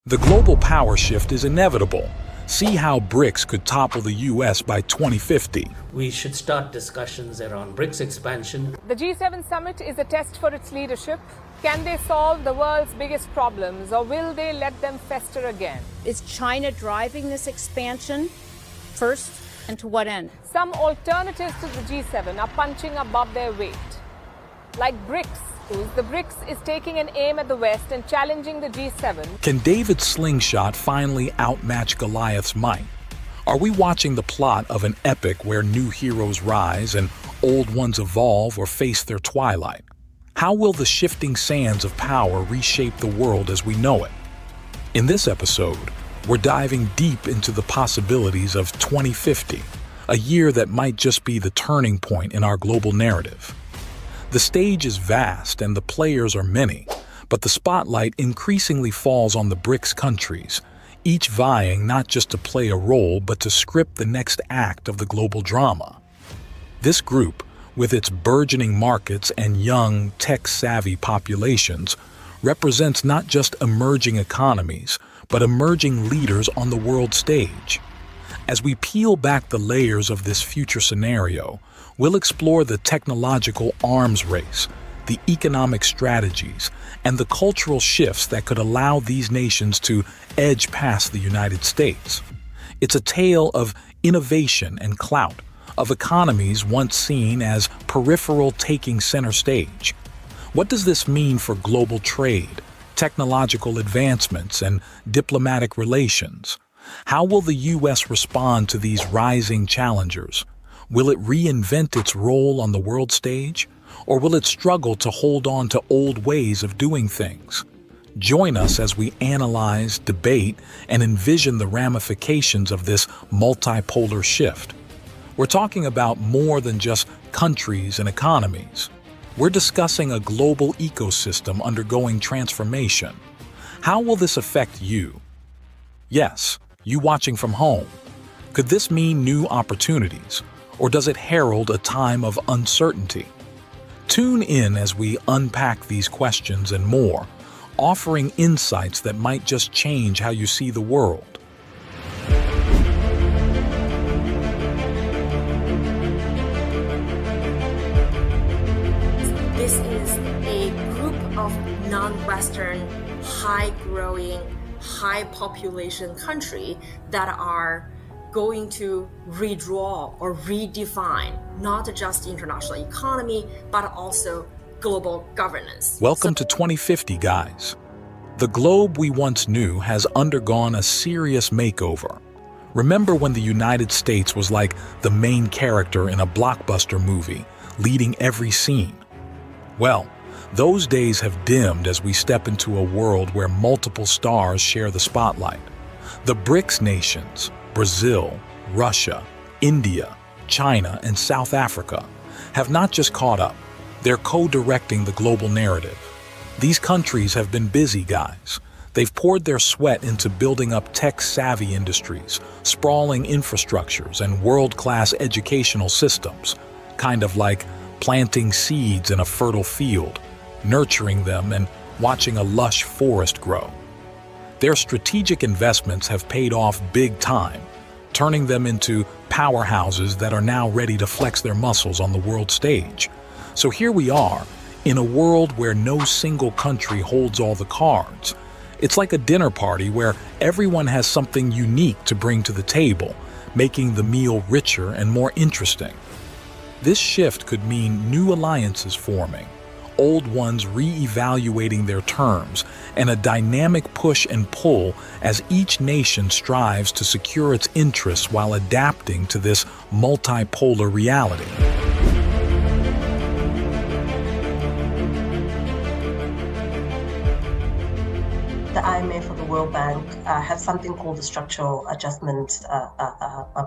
The global power shift is inevitable. See how BRICS could topple the US by 2050. We should start discussions around BRICS expansion. The G7 summit is a test for its leadership. Can they solve the world's biggest problems, or will they let them fester again? Is China driving this expansion first, and to what end? Some alternatives to the G7 are punching above their weight. Like BRICS, the BRICS is taking an aim at the West and challenging the G7. Can David's slingshot finally outmatch Goliath's might? Are we watching the plot of an epic where new heroes rise and old ones evolve or face their twilight? How will the shifting sands of power reshape the world as we know it? In this episode, we're diving deep into the possibilities of 2050, a year that might just be the turning point in our global narrative. The stage is vast and the players are many, but the spotlight increasingly falls on the BRICS countries, each vying not just to play a role but to script the next act of the global drama. This group, with its burgeoning markets and young, tech-savvy populations, represents not just emerging economies, but emerging leaders on the world stage. As we peel back the layers of this future scenario, we'll explore the technological arms race, the economic strategies, and the cultural shifts that could allow these nations to edge past the United States. It's a tale of innovation and clout, of economies once seen as peripheral taking center stage. What does this mean for global trade, technological advancements, and diplomatic relations? How will the U.S. respond to these rising challengers? Will it reinvent its role on the world stage, or will it struggle to hold on to old ways of doing things? Join us as we analyze, debate, and envision the ramifications of this multipolar shift. We're talking about more than just countries and economies. We're discussing a global ecosystem undergoing transformation. How will this affect you? Yes, you watching from home. Could this mean new opportunities, or does it herald a time of uncertainty? Tune in as we unpack these questions and more, offering insights that might just change how you see the world. This is a group of non-Western, high-growing, high-population country that are going to redraw or redefine not just international economy, but also global governance. Welcome to 2050, guys. The globe we once knew has undergone a serious makeover. Remember when the United States was like the main character in a blockbuster movie, leading every scene? Well, those days have dimmed as we step into a world where multiple stars share the spotlight. The BRICS nations, Brazil, Russia, India, China, and South Africa, have not just caught up, they're co-directing the global narrative. These countries have been busy, guys. They've poured their sweat into building up tech-savvy industries, sprawling infrastructures, and world-class educational systems, kind of like planting seeds in a fertile field, nurturing them, and watching a lush forest grow. Their strategic investments have paid off big time, turning them into powerhouses that are now ready to flex their muscles on the world stage. So here we are, in a world where no single country holds all the cards. It's like a dinner party where everyone has something unique to bring to the table, making the meal richer and more interesting. This shift could mean new alliances forming, old ones re-evaluating their terms, and a dynamic push and pull as each nation strives to secure its interests while adapting to this multipolar reality. The IMF or the World Bank have something called the structural adjustment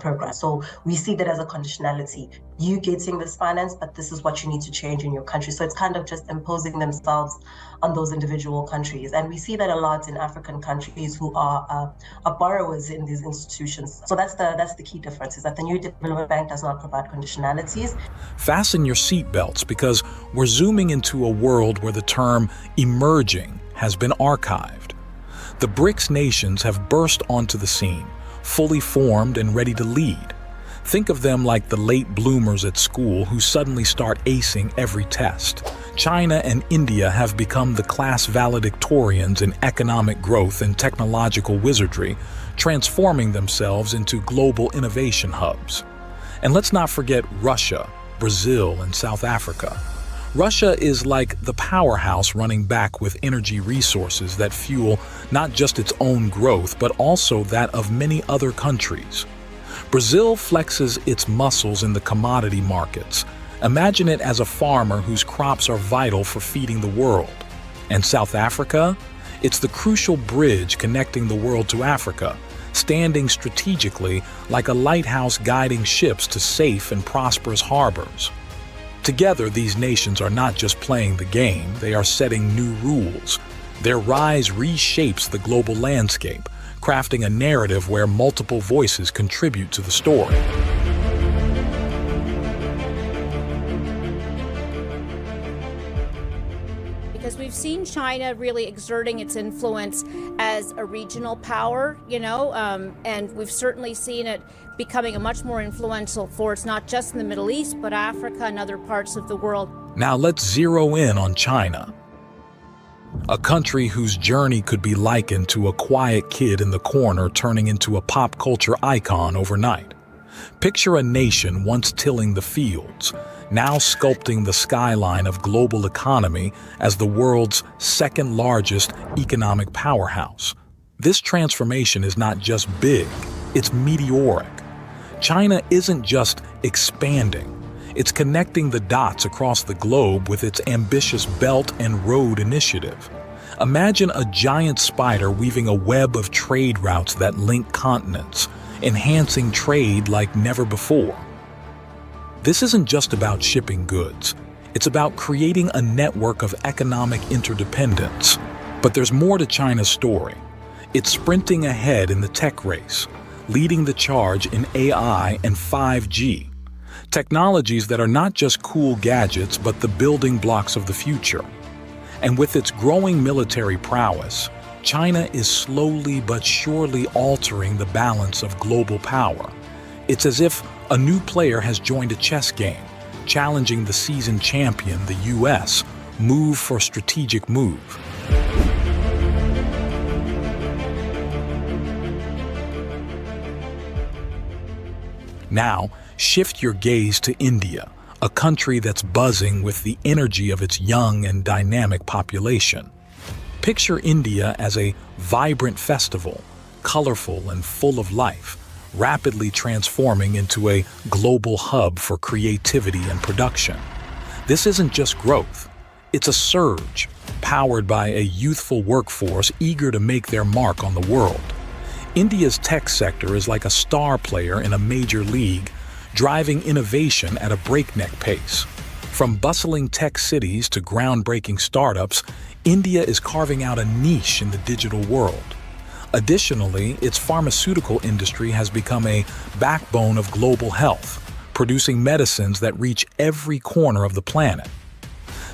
program. So we see that as a conditionality. You getting this finance, but this is what you need to change in your country. So it's kind of just imposing themselves on those individual countries. And we see that a lot in African countries who are borrowers in these institutions. So that's the key difference, is that the New Development Bank does not provide conditionalities. Fasten your seatbelts because we're zooming into a world where the term emerging has been archived. The BRICS nations have burst onto the scene, fully formed and ready to lead. Think of them like the late bloomers at school who suddenly start acing every test. China and India have become the class valedictorians in economic growth and technological wizardry, transforming themselves into global innovation hubs. And let's not forget Russia, Brazil, and South Africa. Russia is like the powerhouse running back with energy resources that fuel not just its own growth, but also that of many other countries. Brazil flexes its muscles in the commodity markets. Imagine it as a farmer whose crops are vital for feeding the world. And South Africa? It's the crucial bridge connecting the world to Africa, standing strategically like a lighthouse guiding ships to safe and prosperous harbors. Together, these nations are not just playing the game, they are setting new rules. Their rise reshapes the global landscape, crafting a narrative where multiple voices contribute to the story. Because we've seen China really exerting its influence as a regional power, and we've certainly seen it becoming a much more influential force, not just in the Middle East, but Africa and other parts of the world. Now let's zero in on China. A country whose journey could be likened to a quiet kid in the corner turning into a pop culture icon overnight. Picture a nation once tilling the fields, now sculpting the skyline of global economy as the world's second largest economic powerhouse. This transformation is not just big, it's meteoric. China isn't just expanding, it's connecting the dots across the globe with its ambitious Belt and Road Initiative. Imagine a giant spider weaving a web of trade routes that link continents, enhancing trade like never before. This isn't just about shipping goods. It's about creating a network of economic interdependence. But there's more to China's story. It's sprinting ahead in the tech race, leading the charge in AI and 5G. Technologies that are not just cool gadgets, but the building blocks of the future. And with its growing military prowess, China is slowly but surely altering the balance of global power. It's as if a new player has joined a chess game, challenging the seasoned champion, the US, move for strategic move. Now, shift your gaze to India, a country that's buzzing with the energy of its young and dynamic population. Picture India as a vibrant festival, colorful and full of life, rapidly transforming into a global hub for creativity and production. This isn't just growth, it's a surge, powered by a youthful workforce eager to make their mark on the world. India's tech sector is like a star player in a major league, driving innovation at a breakneck pace. From bustling tech cities to groundbreaking startups, India is carving out a niche in the digital world. Additionally, its pharmaceutical industry has become a backbone of global health, producing medicines that reach every corner of the planet.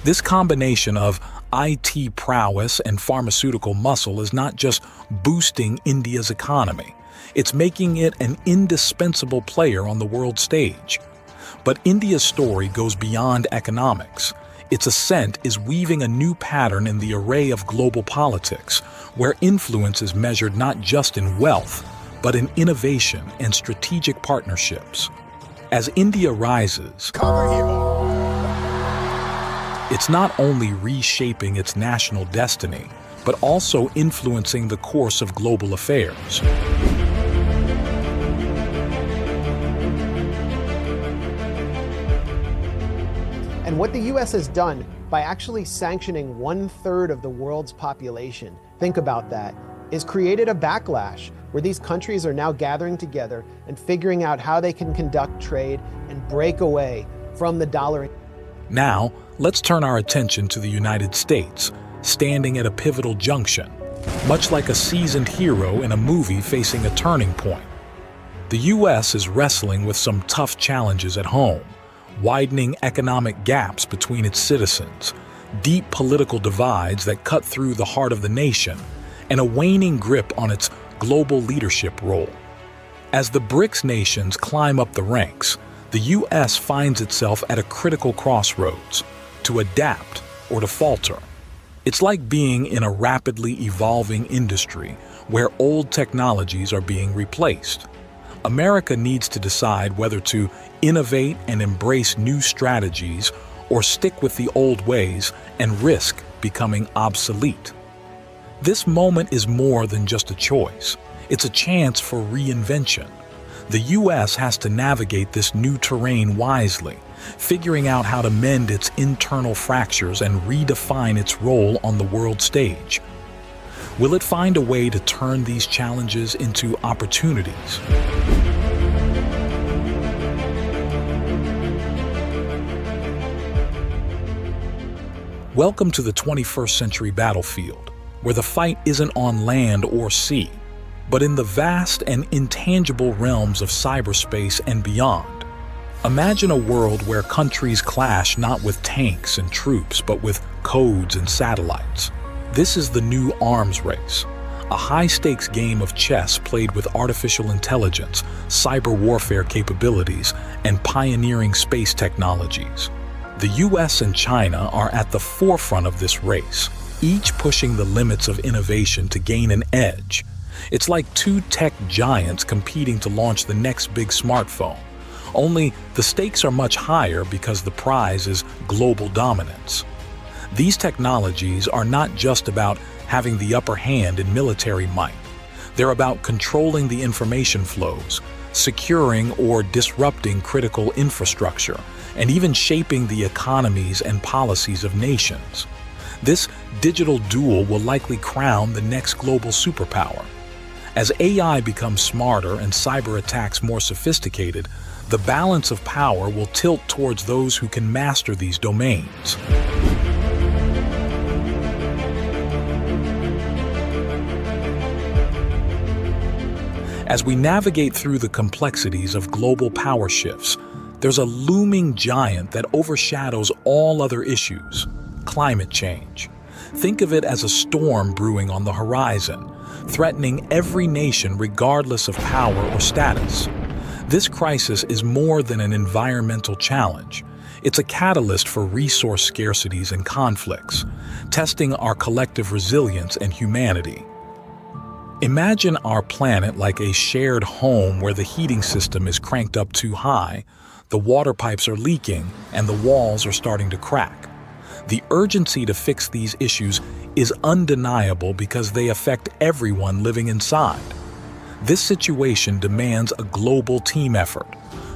This combination of IT prowess and pharmaceutical muscle is not just boosting India's economy, it's making it an indispensable player on the world stage. But India's story goes beyond economics. Its ascent is weaving a new pattern in the array of global politics, where influence is measured not just in wealth, but in innovation and strategic partnerships. As India rises, it's not only reshaping its national destiny, but also influencing the course of global affairs. And what the US has done by actually sanctioning 1/3 of the world's population, think about that, is created a backlash where these countries are now gathering together and figuring out how they can conduct trade and break away from the dollar. Now, let's turn our attention to the United States, standing at a pivotal junction, much like a seasoned hero in a movie facing a turning point. The US is wrestling with some tough challenges at home, widening economic gaps between its citizens, deep political divides that cut through the heart of the nation, and a waning grip on its global leadership role. As the BRICS nations climb up the ranks, the U.S. finds itself at a critical crossroads, to adapt or to falter. It's like being in a rapidly evolving industry where old technologies are being replaced. America needs to decide whether to innovate and embrace new strategies or stick with the old ways and risk becoming obsolete. This moment is more than just a choice. It's a chance for reinvention. The U.S. has to navigate this new terrain wisely, figuring out how to mend its internal fractures and redefine its role on the world stage. Will it find a way to turn these challenges into opportunities? Welcome to the 21st century battlefield, where the fight isn't on land or sea, but in the vast and intangible realms of cyberspace and beyond. Imagine a world where countries clash not with tanks and troops, but with codes and satellites. This is the new arms race, a high-stakes game of chess played with artificial intelligence, cyber warfare capabilities, and pioneering space technologies. The US and China are at the forefront of this race, each pushing the limits of innovation to gain an edge. It's like two tech giants competing to launch the next big smartphone. Only the stakes are much higher because the prize is global dominance. These technologies are not just about having the upper hand in military might. They're about controlling the information flows, securing or disrupting critical infrastructure, and even shaping the economies and policies of nations. This digital duel will likely crown the next global superpower. As AI becomes smarter and cyber attacks more sophisticated, the balance of power will tilt towards those who can master these domains. As we navigate through the complexities of global power shifts, there's a looming giant that overshadows all other issues: climate change. Think of it as a storm brewing on the horizon, threatening every nation regardless of power or status. This crisis is more than an environmental challenge. It's a catalyst for resource scarcities and conflicts, testing our collective resilience and humanity. Imagine our planet like a shared home where the heating system is cranked up too high, the water pipes are leaking, and the walls are starting to crack. The urgency to fix these issues is undeniable because they affect everyone living inside. This situation demands a global team effort.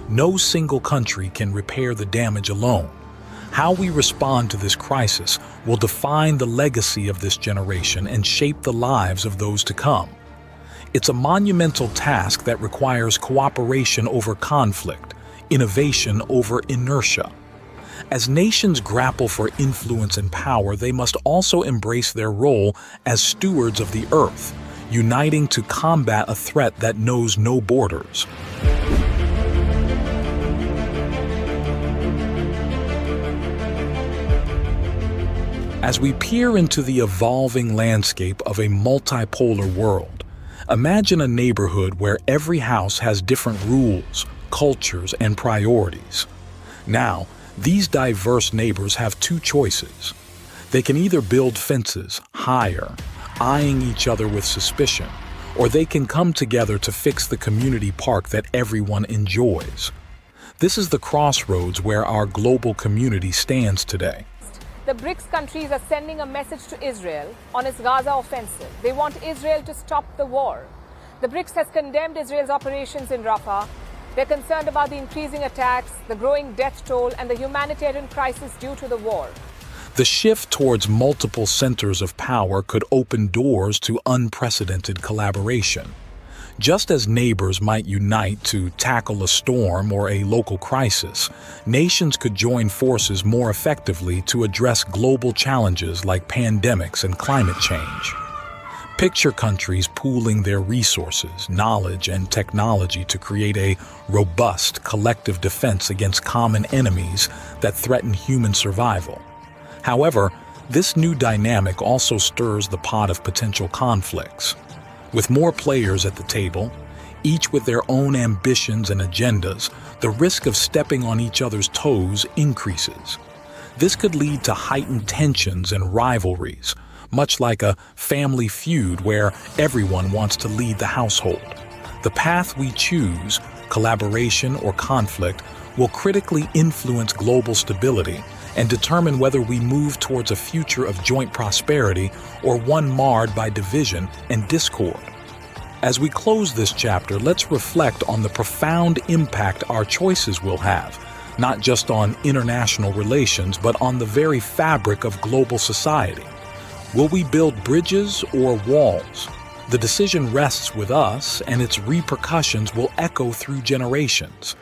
No single country can repair the damage alone. How we respond to this crisis will define the legacy of this generation and shape the lives of those to come. It's a monumental task that requires cooperation over conflict, innovation over inertia. As nations grapple for influence and power, they must also embrace their role as stewards of the Earth, uniting to combat a threat that knows no borders. As we peer into the evolving landscape of a multipolar world, imagine a neighborhood where every house has different rules, cultures, and priorities. Now, these diverse neighbors have two choices. They can either build fences higher, eyeing each other with suspicion, or they can come together to fix the community park that everyone enjoys. This is the crossroads where our global community stands today. The BRICS countries are sending a message to Israel on its Gaza offensive. They want Israel to stop the war. The BRICS has condemned Israel's operations in Rafah. They're concerned about the increasing attacks, the growing death toll, and the humanitarian crisis due to the war. The shift towards multiple centers of power could open doors to unprecedented collaboration. Just as neighbors might unite to tackle a storm or a local crisis, nations could join forces more effectively to address global challenges like pandemics and climate change. Picture countries pooling their resources, knowledge, and technology to create a robust collective defense against common enemies that threaten human survival. However, This new dynamic also stirs the pot of potential conflicts. With more players at the table, each with their own ambitions and agendas, the risk of stepping on each other's toes increases. This could lead to heightened tensions and rivalries, much like a family feud where everyone wants to lead the household. The path we choose, collaboration or conflict, will critically influence global stability and determine whether we move towards a future of joint prosperity or one marred by division and discord. As we close this chapter, let's reflect on the profound impact our choices will have, not just on international relations, but on the very fabric of global society. Will we build bridges or walls? The decision rests with us, and its repercussions will echo through generations.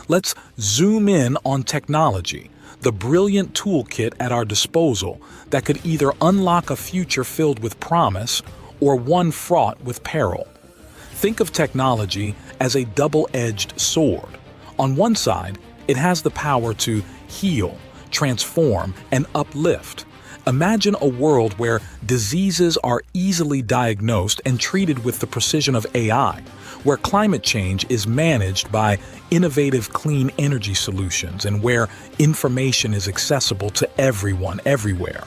Let's zoom in on technology, the brilliant toolkit at our disposal that could either unlock a future filled with promise or one fraught with peril. Think of technology as a double-edged sword. On one side, it has the power to heal, transform, and uplift. Imagine a world where diseases are easily diagnosed and treated with the precision of AI, where climate change is managed by innovative clean energy solutions, and where information is accessible to everyone, everywhere.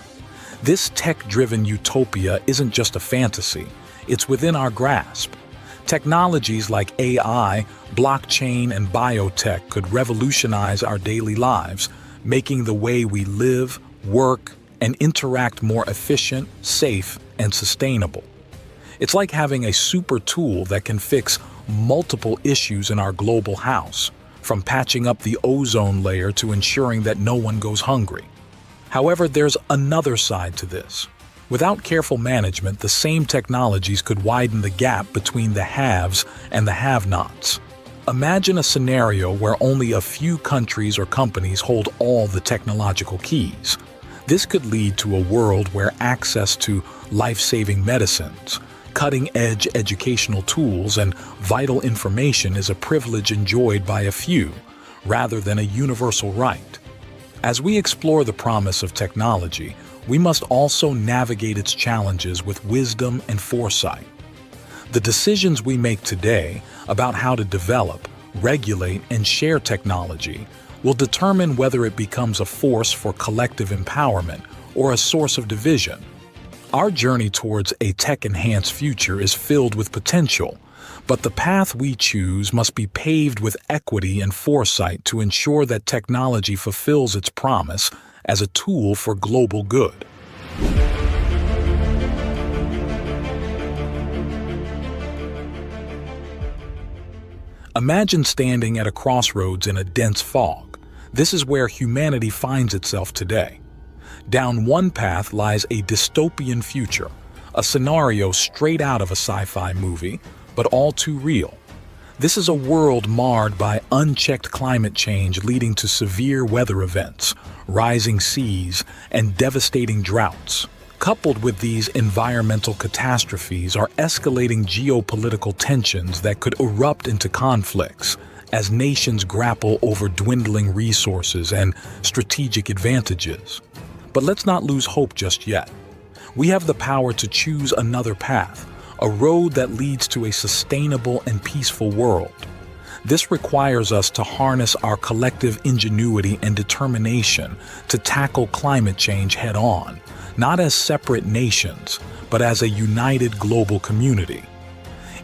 This tech-driven utopia isn't just a fantasy, it's within our grasp. Technologies like AI, blockchain, and biotech could revolutionize our daily lives, making the way we live, work, and interact more efficient, safe, and sustainable. It's like having a super tool that can fix multiple issues in our global house, from patching up the ozone layer to ensuring that no one goes hungry. However, there's another side to this. Without careful management, the same technologies could widen the gap between the haves and the have-nots. Imagine a scenario where only a few countries or companies hold all the technological keys. This could lead to a world where access to life-saving medicines, cutting-edge educational tools, and vital information is a privilege enjoyed by a few, rather than a universal right. As we explore the promise of technology, we must also navigate its challenges with wisdom and foresight. The decisions we make today about how to develop, regulate, and share technology will determine whether it becomes a force for collective empowerment or a source of division. Our journey towards a tech-enhanced future is filled with potential, but the path we choose must be paved with equity and foresight to ensure that technology fulfills its promise as a tool for global good. Imagine standing at a crossroads in a dense fog. This is where humanity finds itself today. Down one path lies a dystopian future, a scenario straight out of a sci-fi movie, but all too real. This is a world marred by unchecked climate change leading to severe weather events, rising seas, and devastating droughts. Coupled with these environmental catastrophes are escalating geopolitical tensions that could erupt into conflicts as nations grapple over dwindling resources and strategic advantages. But let's not lose hope just yet. We have the power to choose another path, a road that leads to a sustainable and peaceful world. This requires us to harness our collective ingenuity and determination to tackle climate change head-on, not as separate nations, but as a united global community.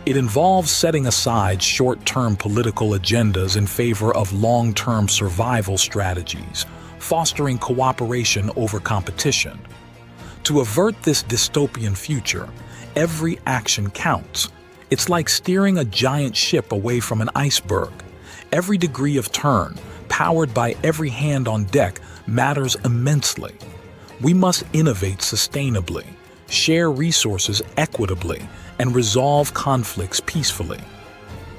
It involves setting aside short-term political agendas in favor of long-term survival strategies, fostering cooperation over competition. To avert this dystopian future, every action counts. It's like steering a giant ship away from an iceberg. Every degree of turn, powered by every hand on deck, matters immensely. We must innovate sustainably, share resources equitably, and resolve conflicts peacefully.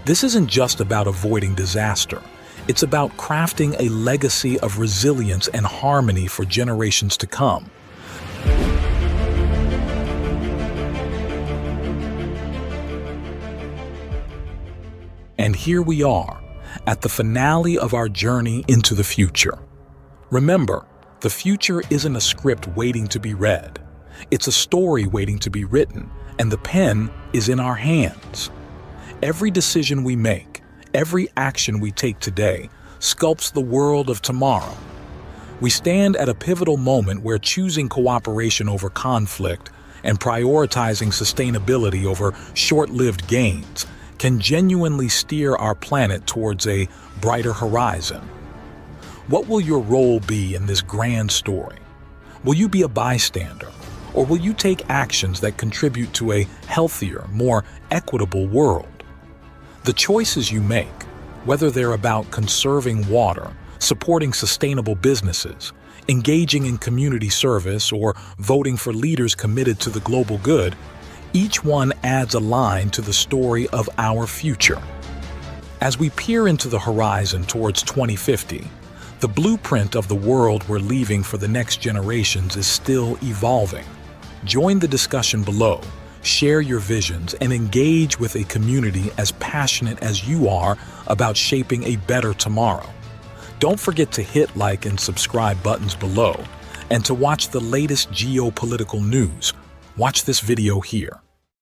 This isn't just about avoiding disaster. It's about crafting a legacy of resilience and harmony for generations to come. And here we are, at the finale of our journey into the future. Remember, the future isn't a script waiting to be read. It's a story waiting to be written, and the pen is in our hands. Every decision we make, every action we take today, sculpts the world of tomorrow. We stand at a pivotal moment where choosing cooperation over conflict and prioritizing sustainability over short-lived gains can genuinely steer our planet towards a brighter horizon. What will your role be in this grand story? Will you be a bystander, or will you take actions that contribute to a healthier, more equitable world? The choices you make, whether they're about conserving water, supporting sustainable businesses, engaging in community service, or voting for leaders committed to the global good, each one adds a line to the story of our future. As we peer into the horizon towards 2050, the blueprint of the world we're leaving for the next generations is still evolving. Join the discussion below, share your visions, and engage with a community as passionate as you are about shaping a better tomorrow. Don't forget to hit like and subscribe buttons below, and to watch the latest geopolitical news, watch this video here.